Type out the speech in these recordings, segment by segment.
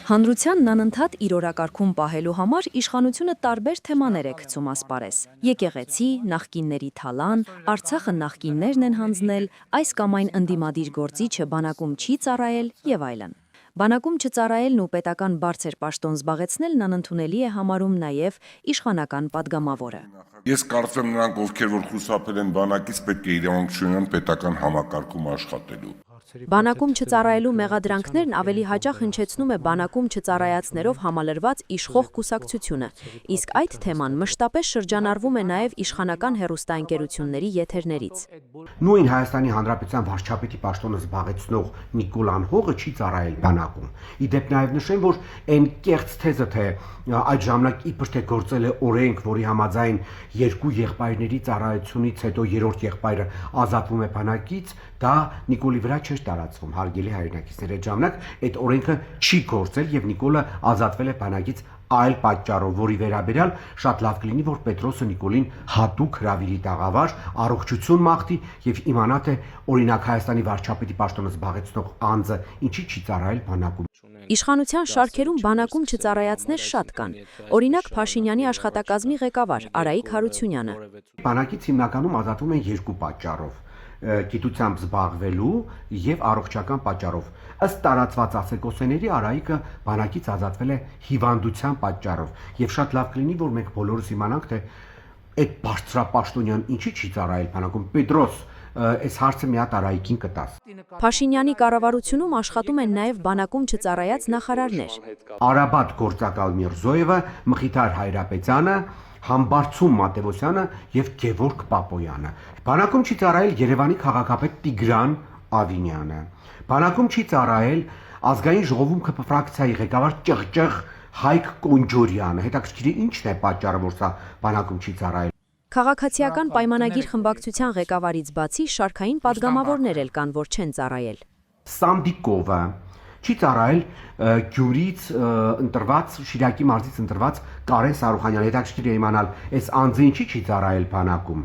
Հանրությանն անընդհատ իր օրակարգում պահելու համար իշխանությունը տարբեր թեմաներ է գցում ասպարեզ։ Եկեղեցի, նախկինների թալան, Արցախը նախկիններն են հանձնել, այս կամ այն ընդդիմադիր գործիչը բանակում չի ծառայել եւ այլն։ Բանակում չծառայելն ու պետական բարձր պաշտոն զբաղեցնելն անընդունելի է համարում նաև իշխանական падգամավորը։ Ես կարծում եմ նրանք, ովքեր որ խուսափել են բանակից, պետք է իրավունք չունենան պետական համակարգում աշխատելու։ Բանակում չծառայելու մեղադրանքներն ավելի հաճախ հնչեցնում է բանակում չծառայածներով համալրված իշխող կուսակցությունը, իսկ այդ թեման մշտապես շրջանառվում է նաև իշխանական հեռուստաընկերությունների եթերներից։ Նույն Հայաստանի Հանրապետության վարչապետի պաշտոնը զբաղեցնող Նիկոլ Անհողը չի ծառայել բանակում։ Իդեպ նաև նշեմ, որ այն կեղծ թեզը, թե այդ ժամանակ իբր թե գործել է օրենք, որի համաձայն երկու եղբայրների ծառայությունից հետո երրորդ եղբայրը ազատվում է բանակից, դա Նիկոլի վրա չէր տարածվում, հարգելի հայրենակիցներ, այդ ժամանակ այդ օրենքը չի գործել եւ Նիկոլը ազատվել է բանակից այլ պատճառով, որի վերաբերյալ շատ լավ կլինի, որ Պետրոսը Նիկոլին հատուկ հրավիրի տաղավար, առողջություն մաղթի եւ իմանա, թե օրինակ Հայաստանի վարչապետի պաշտոնը զբաղեցնող անձը ինչի չի ծառայել բանակում։ Իշխանության շարքերում բանակում չծառայածներ շատ կան։ Օրինակ Փաշինյանի աշխատակազմի ղեկավար Արայիկ Հարությունյանը։ Բանակից հիմնականում ազատվում են երկու պատճառով՝ գիտությամբ զբաղվելու եւ առողջական պատճառով։ Ըստ տարածված ասեկոսեների Արայիկը բանակից ազատվել է հիվանդության պատճառով եւ շատ լավ կլինի, որ մենք բոլորս իմանանք, թե այդ բարձրապաշտոնյան ինչի չի ծառայել բանակում։ Պետրոս, այս հարցը մի հատ Արայիկին կտաս։ Փաշինյանի կառավարությունում աշխատում են նաև բանակում չծառայած նախարարներ։ Արաբատ գործակալ Միրզոևը, Մխիթար Հայրապետյանը, Համբարձում Մատևոսյանը եւ Գևորգ Պապոյանը։ Բանակում չի ծառայել Երևանի քաղաքապետ Տիգրան Ավինյանը։ Բանակում չի ծառայել ազգային ժողովում ԿՊ ֆրակցիայի ղեկավար Ճղճղ Հայկ Կոնջորյանը։ Հետաքրքիր է ինչն է պատճառը, որ սա բանակում չի ծառայել։ Քաղաքացիական պայմանագիր խմբակցության ղեկավարից բացի շարքային падգամավորներ էլ կան, որ չեն ծառայել։ Սանդիկովը չի ծառայել Գյումրիից ընտրված Շիրակի մարզից ընտրված Կարեն Սարուխանյանը։ Հետաքրքիր է իմանալ, այս անձը ինչի չի ծառայել բանակում։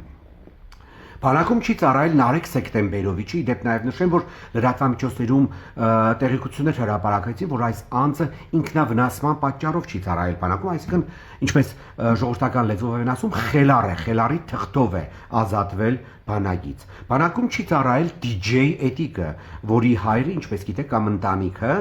Բանակում չի ծառայել Նարեկ Սեկտեմբերովիչը, իդեպ նաև նշեմ, որ լրատվամիջոցներում տեղեկություններ հրապարակեցին, որ այս անձը ինքնավնասման պատճառով չի ծառայել բանակում, այսինքն ինչպես ժողովրդական լեզվով են ասում, խելառ է, խելառի թղթով է ազատվել բանակից։ Բանակում չի ծառայել DJ Էտիկը, որի հայրը, ինչպես գիտեք, կամ ընտանիքը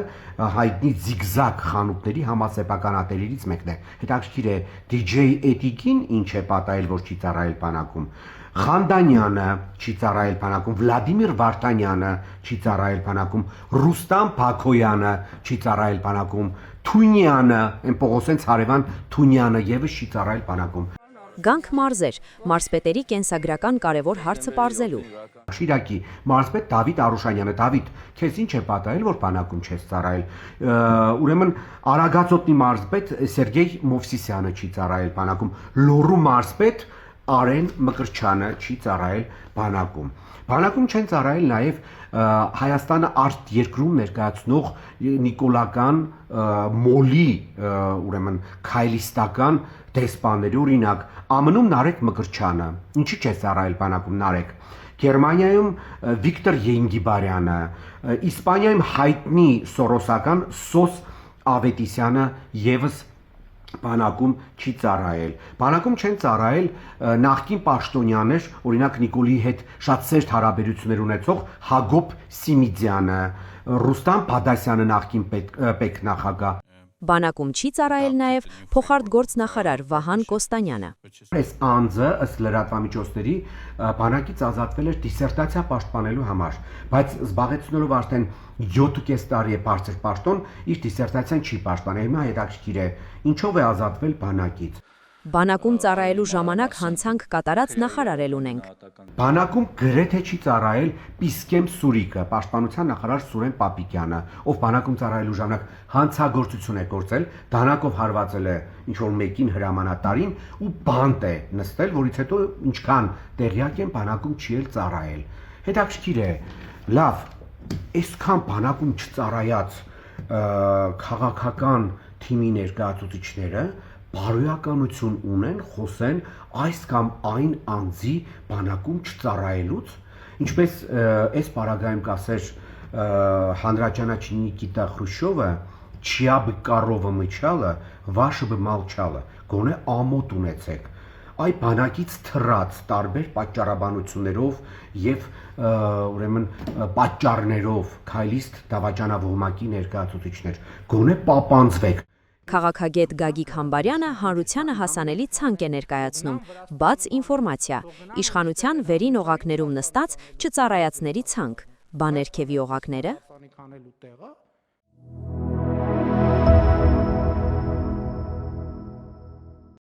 հայտնի Զիգզագ խանութների համասեփականատերերից մեկն է։ Հետաքրքիր է DJ Էտիկին ինչ է պատահել, որ չի ծառայել բանակում։ Խանդանյանը չի ծառայել բանակում, Վլադիմիր Վարդանյանը չի ծառայել բանակում, Ռուստամ Փակոյանը չի ծառայել բանակում, Թունյանը, այն Պողոսեն Ցարևան Թունյանը եւս չի ծառայել բանակում։ Գանք մարզեր, մարզպետերի կենսագրական կարևոր հարցը պարզելու։ Շիրակի մարզպետ Դավիթ Արուշանյանը, Դավիթ, քեզ ինչ է պատահել, որ բանակում չես ծառայել։ Ուրեմն Արագածոտնի մարզպետ Սերգեյ Մովսիսյանը չի ծառայել բանակում, Լոռու մարզպետ Արեն Մկրչյանը չի ծառայել բանակում։ Բանակում չեն ծառայել նաև Հայաստանը արտ երկրում ներկայացնող նիկոլական մոլի, ուրեմն քայլիստական դեսպանների, օրինակ ԱՄՆ-ում Նարեկ Մկրչյանը, ինչի՞ չէ ծառայել բանակում Նարեկ։ Գերմանիայում Վիկտոր Ենգիբարյանը, Իսպանիայում հայտնի սորոսական Սոս Ավետիսյանը եւս բանակում չի ծառայել։ Բանակում չեն ծառայել նախկին պաշտոնյաներ, օրինակ Նիկոլի հետ շատ սերտ հարաբերություններ ունեցող Հակոբ Սիմիդյանը, Ռուստամ Բադասյանը նախկին պետնախագահ։ Բանակում չի ծառայել նաև փոխարտգործնախարար Վահան Կոստանյանը։ Այս անձը ըստ լրատվամիջոցների բանակից ազատվել էր դիսերտացիա պաշտպանելու համար, բայց զբաղեցնելով արդեն 7.5 տարի է բարձր պաշտոն, իր դիսերտացիան չի պաշտպանել։ Հիմա հետաքրքիր է, ինչով է ազատվել բանակից։ Բանակում ծառայելու ժամանակ հանցանք կատարած նախարարել ունենք։ Բանակում գրեթե չի ծառայել Պիսկեմ Սուրիկը, պաշտպանության նախարար Սուրեն Պապիկյանը, ով բանակում ծառայելու ժամանակ հանցագործություն է գործել, դանակով հարվածել է ինչ-որ մեկին հրամանատարին ու բանտ է նստել, որից հետո ինչքան տեղյակ են բանակում չի էլ ծառայել։ Հետաքրքիր է, լավ, այսքան բանակում չծառայած քաղաքական թիմի ներկայացուցիչները բարոյականություն ունեն, խոսեն այս կամ այն անձի բանակում չծառայելուց, ինչպես այս պարագայում կասեր հանրաճանաչ Նիկիտա Խրուշչովը, չիա бы корова մычալը, վաշը бы молчала, գոնե ամոթ ունեցեք։ Այ բանակից թռած տարբեր պատճառաբանություններով եւ ուրեմն պատճառներով քայլիստ դավաճանավողմակի ներկայացուցիչներ գոնե պապանձվեք։ Քաղաքագետ Գագիկ Համբարյանը հանրությանը հասանելի ցանկ է ներկայացնում, բաց ինֆորմացիա, իշխանության վերին օղակներում նստած չծառայածների ցանկ, բաներքևի օղակները։